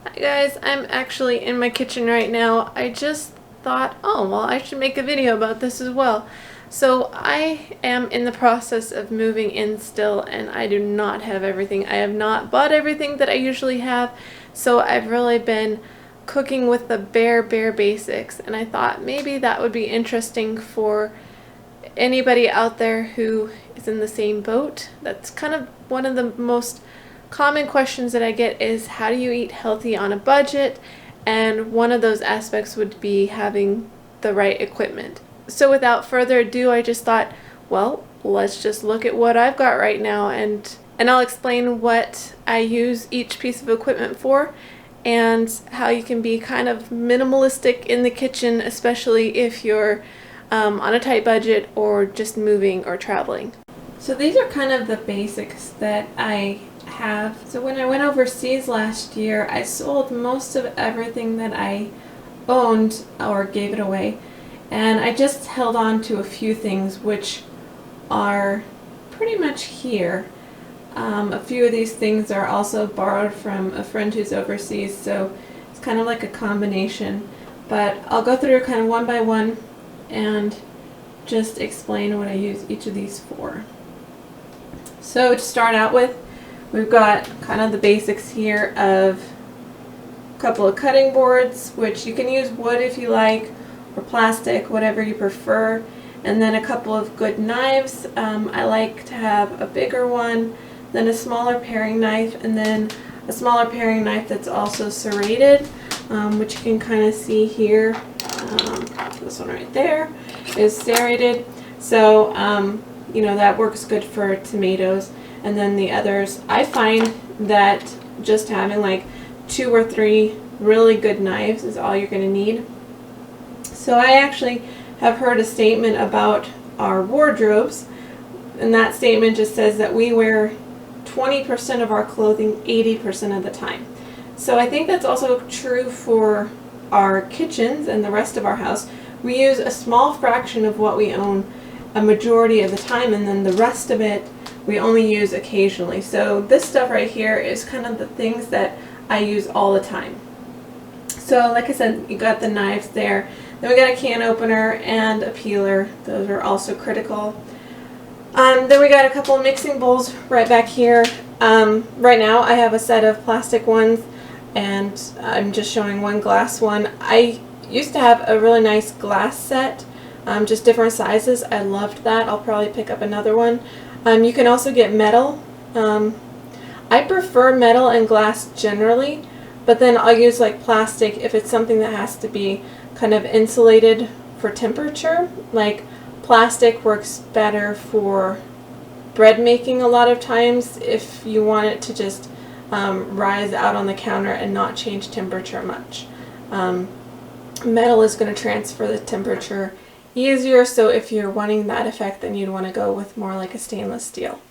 Hi guys, I'm actually in my kitchen right now. I just thought, oh, well, I should make a video about this as well. So I am in the process of moving in still, and I do not have everything. I have not bought everything that I usually have, so I've really been cooking with the bare basics, and I thought maybe that would be interesting for anybody out there who is in the same boat. That's kind of one of the most common questions that I get is, how do you eat healthy on a budget? And one of those aspects would be having the right equipment. So without further ado, I just thought, well, let's just look at what I've got right now, and I'll explain what I use each piece of equipment for and how you can be kind of minimalistic in the kitchen, especially if you're on a tight budget or just moving or traveling. So these are kind of the basics that I have. So when I went overseas last year, I sold most of everything that I owned or gave it away, and I just held on to a few things which are pretty much here. A few of these things are also borrowed from a friend who's overseas, so it's kind of like a combination. But I'll go through kind of one by one and just explain what I use each of these for. So to start out with, we've got kind of the basics here of a couple of cutting boards, which you can use wood if you like, or plastic, whatever you prefer, and then a couple of good knives. I like to have a bigger one, then a smaller paring knife, and then a smaller paring knife that's also serrated, which you can kind of see here. This one right there is serrated, so you know, that works good for tomatoes. And then the others, I find that just having like 2 or 3 really good knives is all you're going to need. So I actually have heard a statement about our wardrobes, and that statement just says that we wear 20% of our clothing 80% of the time. So I think that's also true for our kitchens and the rest of our house. We use a small fraction of what we own a majority of the time, and then the rest of it we only use occasionally. So this stuff right here is kind of the things that I use all the time. So like I said, you got the knives there. Then we got a can opener and a peeler. Those are also critical. Then we got a couple of mixing bowls right back here. Right now I have a set of plastic ones, and I'm just showing one glass one. I used to have a really nice glass set, just different sizes. I loved that. I'll probably pick up another one. You can also get metal. I prefer metal and glass generally, but then I'll use like plastic if it's something that has to be kind of insulated for temperature. Like plastic works better for bread making a lot of times if you want it to just rise out on the counter and not change temperature much. Metal is going to transfer the temperature easier, so if you're wanting that effect, then you'd want to go with more like a stainless steel.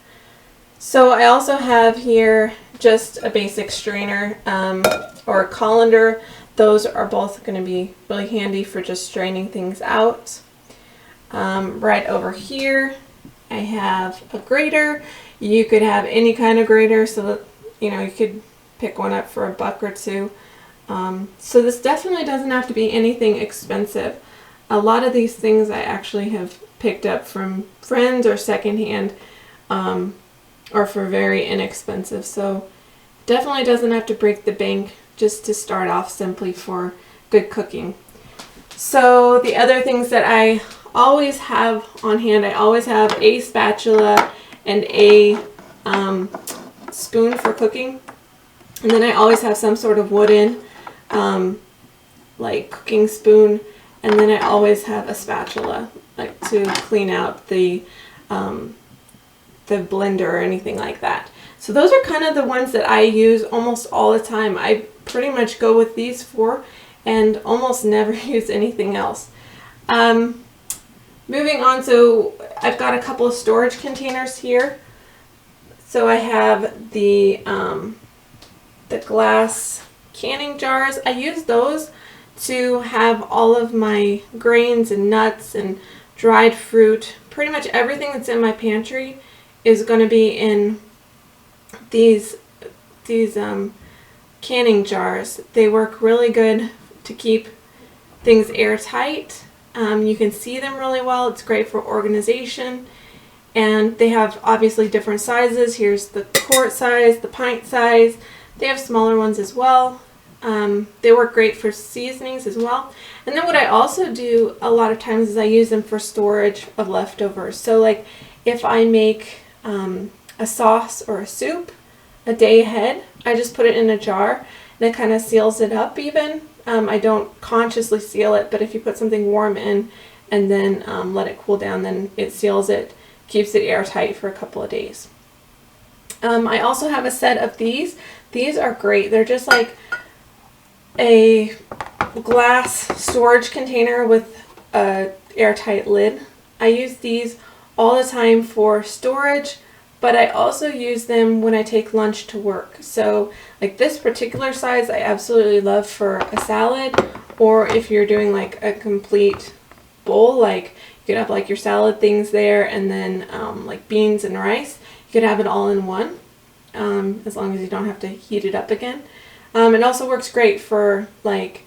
So I also have here just a basic strainer or a colander. Those are both going to be really handy for just straining things out. Right over here I have a grater. You could have any kind of grater, so that, you know, you could pick one up for $1 or $2. So this definitely doesn't have to be anything expensive. A lot of these things I actually have picked up from friends or secondhand, or for very inexpensive. So definitely doesn't have to break the bank just to start off simply for good cooking. So the other things that I always have on hand, I always have a spatula and a spoon for cooking. And then I always have some sort of wooden like cooking spoon, and then I always have a spatula like to clean out the blender or anything like that. So those are kind of the ones that I use almost all the time. I pretty much go with these 4 and almost never use anything else. Moving on, so I've got a couple of storage containers here. So I have the glass canning jars. I use those to have all of my grains and nuts and dried fruit. Pretty much everything that's in my pantry is going to be in these canning jars. They work really good to keep things airtight. You can see them really well. It's great for organization. And they have obviously different sizes. Here's the quart size, the pint size. They have smaller ones as well. They work great for seasonings as well. And then what I also do a lot of times is I use them for storage of leftovers. So like if I make a sauce or a soup a day ahead, I just put it in a jar and it kind of seals it up even. I don't consciously seal it, but if you put something warm in and then let it cool down, then it seals it, keeps it airtight for a couple of days. I also have a set of these. These are great. They're just like a glass storage container with a airtight lid. I use these all the time for storage, but I also use them when I take lunch to work. So like this particular size I absolutely love for a salad, or if you're doing like a complete bowl, like you could have like your salad things there and then like beans and rice. You could have it all in one, as long as you don't have to heat it up again. It also works great for like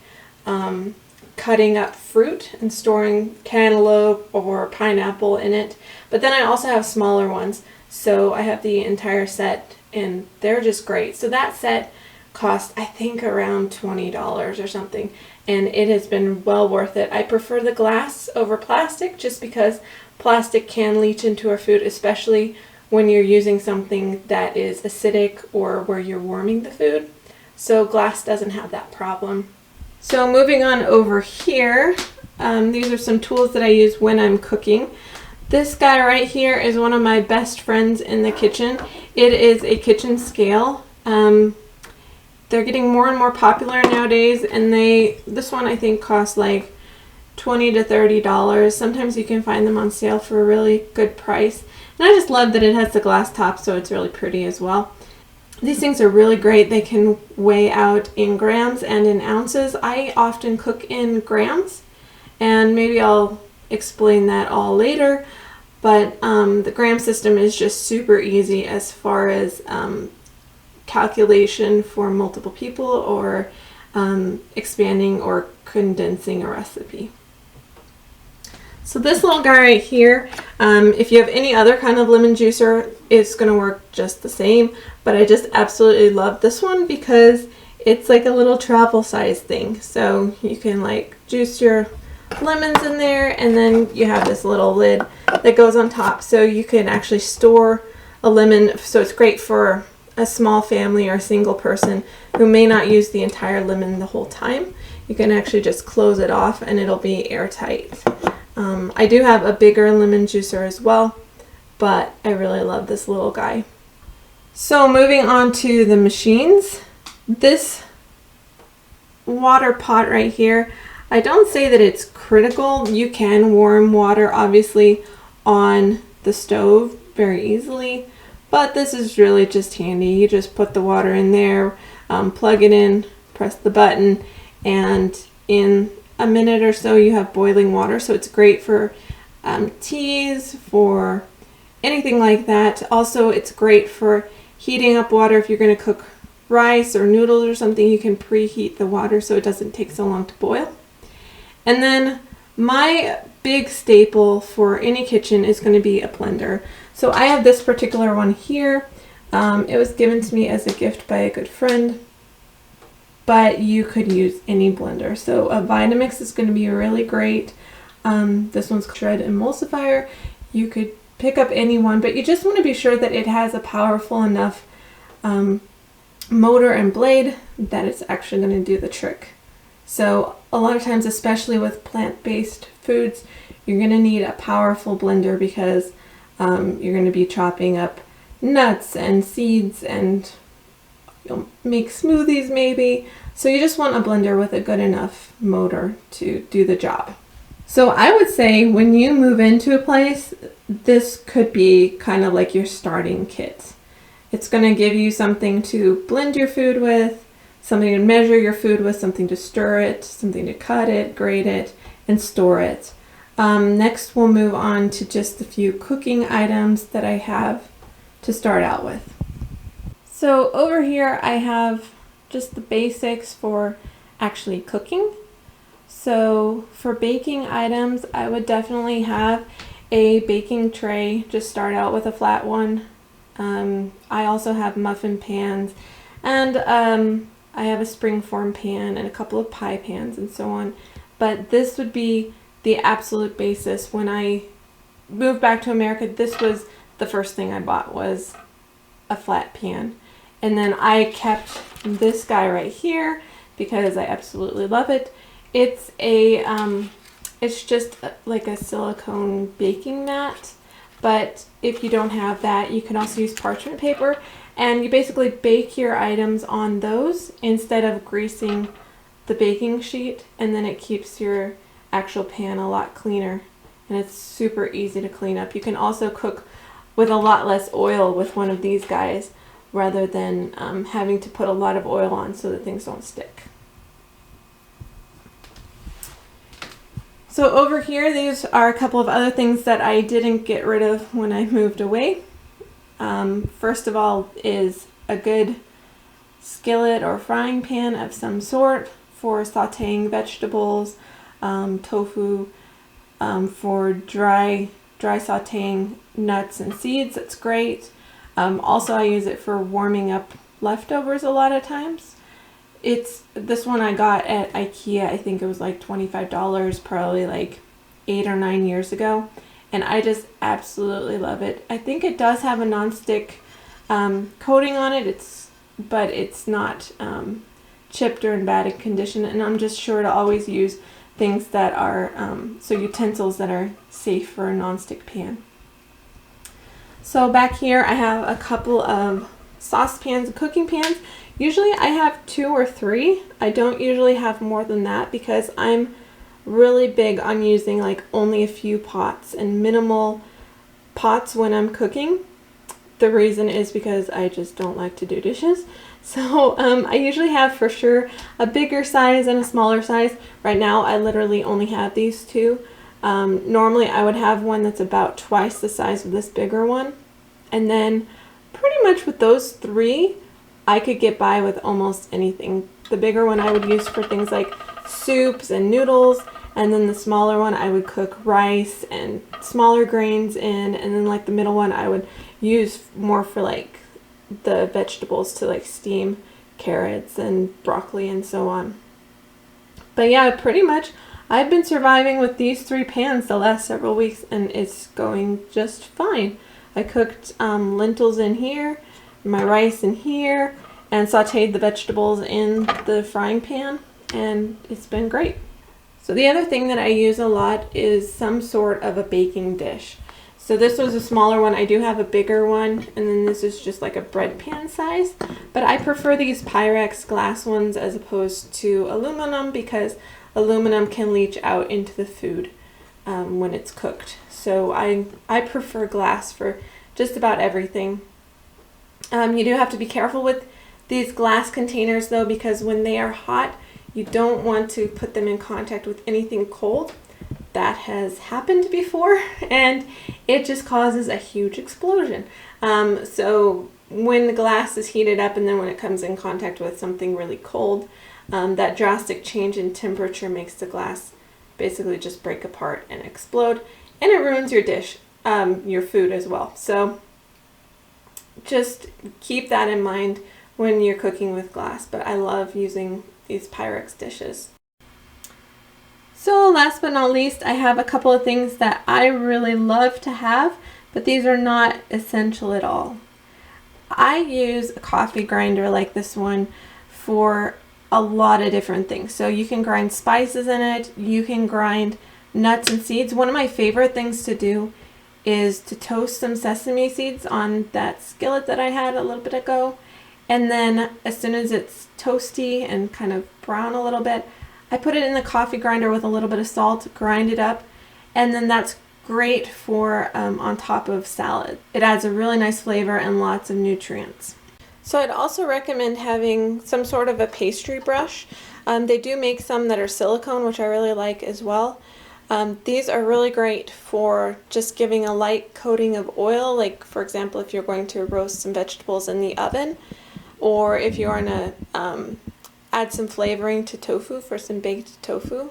cutting up fruit and storing cantaloupe or pineapple in it. But then I also have smaller ones. So I have the entire set and they're just great. So that set cost I think around $20 or something, and it has been well worth it. I prefer the glass over plastic just because plastic can leach into our food, especially when you're using something that is acidic or where you're warming the food. So glass doesn't have that problem. So moving on over here, these are some tools that I use when I'm cooking. This guy right here is one of my best friends in the kitchen. It is a kitchen scale. They're getting more and more popular nowadays, and this one I think costs like $20 to $30. Sometimes you can find them on sale for a really good price. And I just love that it has the glass top, so it's really pretty as well. These things are really great. They can weigh out in grams and in ounces. I often cook in grams, and maybe I'll explain that all later. But the gram system is just super easy as far as calculation for multiple people or expanding or condensing a recipe. So this little guy right here, if you have any other kind of lemon juicer, it's going to work just the same. But I just absolutely love this one because it's like a little travel size thing. So you can like juice your lemons in there, and then you have this little lid that goes on top, so you can actually store a lemon. So it's great for a small family or a single person who may not use the entire lemon the whole time. You can actually just close it off and it'll be airtight. I do have a bigger lemon juicer as well, but I really love this little guy. So moving on to the machines, this water pot right here, I don't say that it's critical. You can warm water obviously on the stove very easily, but this is really just handy. You just put the water in there, plug it in, press the button, and in a minute or so you have boiling water. So it's great for teas, for anything like that. Also, it's great for heating up water. If you're going to cook rice or noodles or something, you can preheat the water so it doesn't take so long to boil. And then my big staple for any kitchen is going to be a blender. So I have this particular one here. It was given to me as a gift by a good friend, but you could use any blender. So a Vitamix is going to be really great. This one's Shred Emulsifier. You could pick up any one, but you just want to be sure that it has a powerful enough motor and blade that it's actually going to do the trick. So a lot of times, especially with plant-based foods, you're going to need a powerful blender because you're going to be chopping up nuts and seeds and you'll make smoothies maybe. So you just want a blender with a good enough motor to do the job. So I would say when you move into a place, this could be kind of like your starting kit. It's going to give you something to blend your food with, something to measure your food with, something to stir it, something to cut it, grate it, and store it. Next, we'll move on to just a few cooking items that I have to start out with. So over here I have just the basics for actually cooking. So for baking items, I would definitely have a baking tray. Just start out with a flat one. I also have muffin pans, and I have a springform pan and a couple of pie pans and so on. But this would be the absolute basis. When I moved back to America, this was the first thing I bought, was a flat pan. And then I kept this guy right here because I absolutely love it. It's a it's just like a silicone baking mat, but if you don't have that, you can also use parchment paper, and you basically bake your items on those instead of greasing the baking sheet, and then it keeps your actual pan a lot cleaner, and it's super easy to clean up. You can also cook with a lot less oil with one of these guys rather than having to put a lot of oil on so that things don't stick. So over here, these are a couple of other things that I didn't get rid of when I moved away. First of all is a good skillet or frying pan of some sort for sauteing vegetables, tofu, for dry sauteing nuts and seeds. That's great. Also, I use it for warming up leftovers a lot of times. It's this one I got at IKEA. I think it was like $25, probably like 8 or 9 years ago, and I just absolutely love it. I think it does have a non-stick coating on it. But it's not chipped or in bad condition, and I'm just sure to always use things that are so utensils that are safe for a non-stick pan. So back here I have a couple of saucepans and cooking pans. Usually I have 2 or 3. I don't usually have more than that because I'm really big on using like only a few pots and minimal pots when I'm cooking. The reason is because I just don't like to do dishes. So I usually have for sure a bigger size and a smaller size. Right now I literally only have these 2. Normally I would have one that's about twice the size of this bigger one. And then pretty much with those 3, I could get by with almost anything. The bigger one I would use for things like soups and noodles, and then the smaller one I would cook rice and smaller grains in, and then like the middle one I would use more for like the vegetables to like steam carrots and broccoli and so on. But yeah, pretty much I've been surviving with these 3 pans the last several weeks, and it's going just fine. I cooked lentils in here, my rice in here, and sauteed the vegetables in the frying pan, and it's been great. So the other thing that I use a lot is some sort of a baking dish. So this was a smaller one. I do have a bigger one, and then this is just like a bread pan size, but I prefer these Pyrex glass ones as opposed to aluminum because aluminum can leach out into the food when it's cooked. So I prefer glass for just about everything. You do have to be careful with these glass containers though, because when they are hot, you don't want to put them in contact with anything cold. That has happened before, and it just causes a huge explosion. So when the glass is heated up and then when it comes in contact with something really cold, that drastic change in temperature makes the glass basically just break apart and explode, and it ruins your dish, your food as well. So just keep that in mind when you're cooking with glass, but I love using these Pyrex dishes. So last but not least, I have a couple of things that I really love to have, but these are not essential at all. I use a coffee grinder like this one for a lot of different things. So you can grind spices in it, you can grind nuts and seeds. One of my favorite things to do is to toast some sesame seeds on that skillet that I had a little bit ago. And then as soon as it's toasty and kind of brown a little bit, I put it in the coffee grinder with a little bit of salt, grind it up, and then that's great for on top of salad. It adds a really nice flavor and lots of nutrients. So I'd also recommend having some sort of a pastry brush. They do make some that are silicone, which I really like as well. These are really great for just giving a light coating of oil, like for example if you're going to roast some vegetables in the oven, or if you want to add some flavoring to tofu for some baked tofu.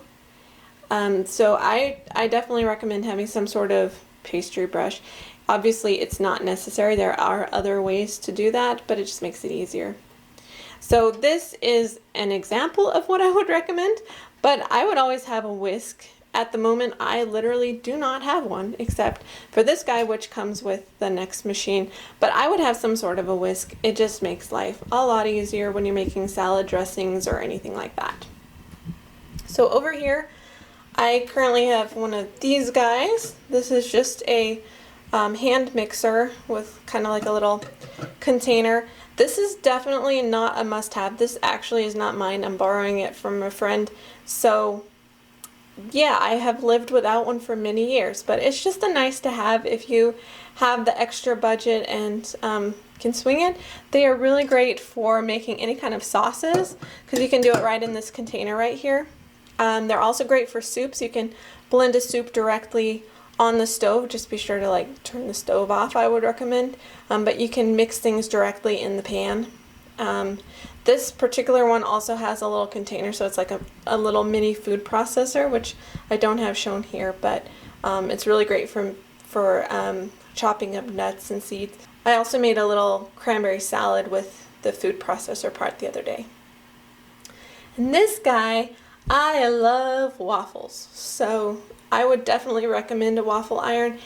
So I definitely recommend having some sort of pastry brush. Obviously it's not necessary, there are other ways to do that, but it just makes it easier. So this is an example of what I would recommend, but I would always have a whisk. At the moment, I literally do not have one, except for this guy, which comes with the next machine. But I would have some sort of a whisk. It just makes life a lot easier when you're making salad dressings or anything like that. So over here, I currently have one of these guys. This is just a hand mixer with kind of like a little container. This is definitely not a must-have. This actually is not mine. I'm borrowing it from a friend. So yeah, I have lived without one for many years, but it's just a nice to have if you have the extra budget and can swing it. They are really great for making any kind of sauces because you can do it right in this container right here. They're also great for soups. You can blend a soup directly on the stove. Just be sure to like turn the stove off, I would recommend. But you can mix things directly in the pan. This particular one also has a little container, so it's like a little mini food processor, which I don't have shown here, but it's really great for chopping up nuts and seeds. I also made a little cranberry salad with the food processor part the other day. And this guy, I love waffles, so I would definitely recommend a waffle iron.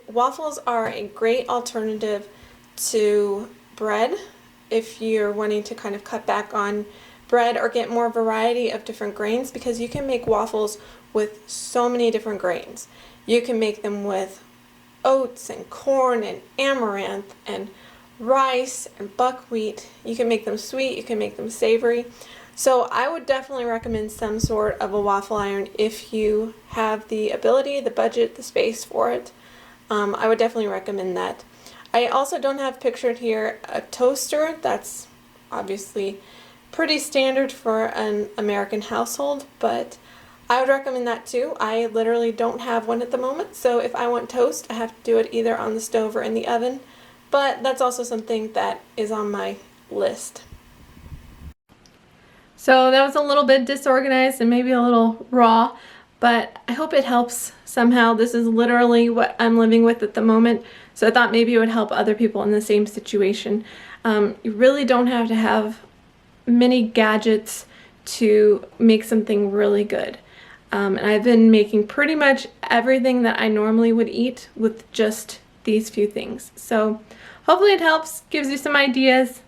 Waffles are a great alternative to bread if you're wanting to kind of cut back on bread or get more variety of different grains, because you can make waffles with so many different grains. You can make them with oats and corn and amaranth and rice and buckwheat. You can make them sweet, you can make them savory. So I would definitely recommend some sort of a waffle iron if you have the ability, the budget, the space for it. I would definitely recommend that. I also don't have pictured here a toaster. That's obviously pretty standard for an American household, but I would recommend that too. I literally don't have one at the moment, so if I want toast, I have to do it either on the stove or in the oven, but that's also something that is on my list. So that was a little bit disorganized and maybe a little raw, but I hope it helps somehow. This is literally what I'm living with at the moment, so I thought maybe it would help other people in the same situation. You really don't have to have many gadgets to make something really good. And I've been making pretty much everything that I normally would eat with just these few things. So hopefully it helps, gives you some ideas.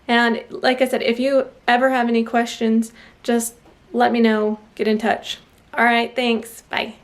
And like I said, if you ever have any questions, just let me know, get in touch. All right, thanks, bye.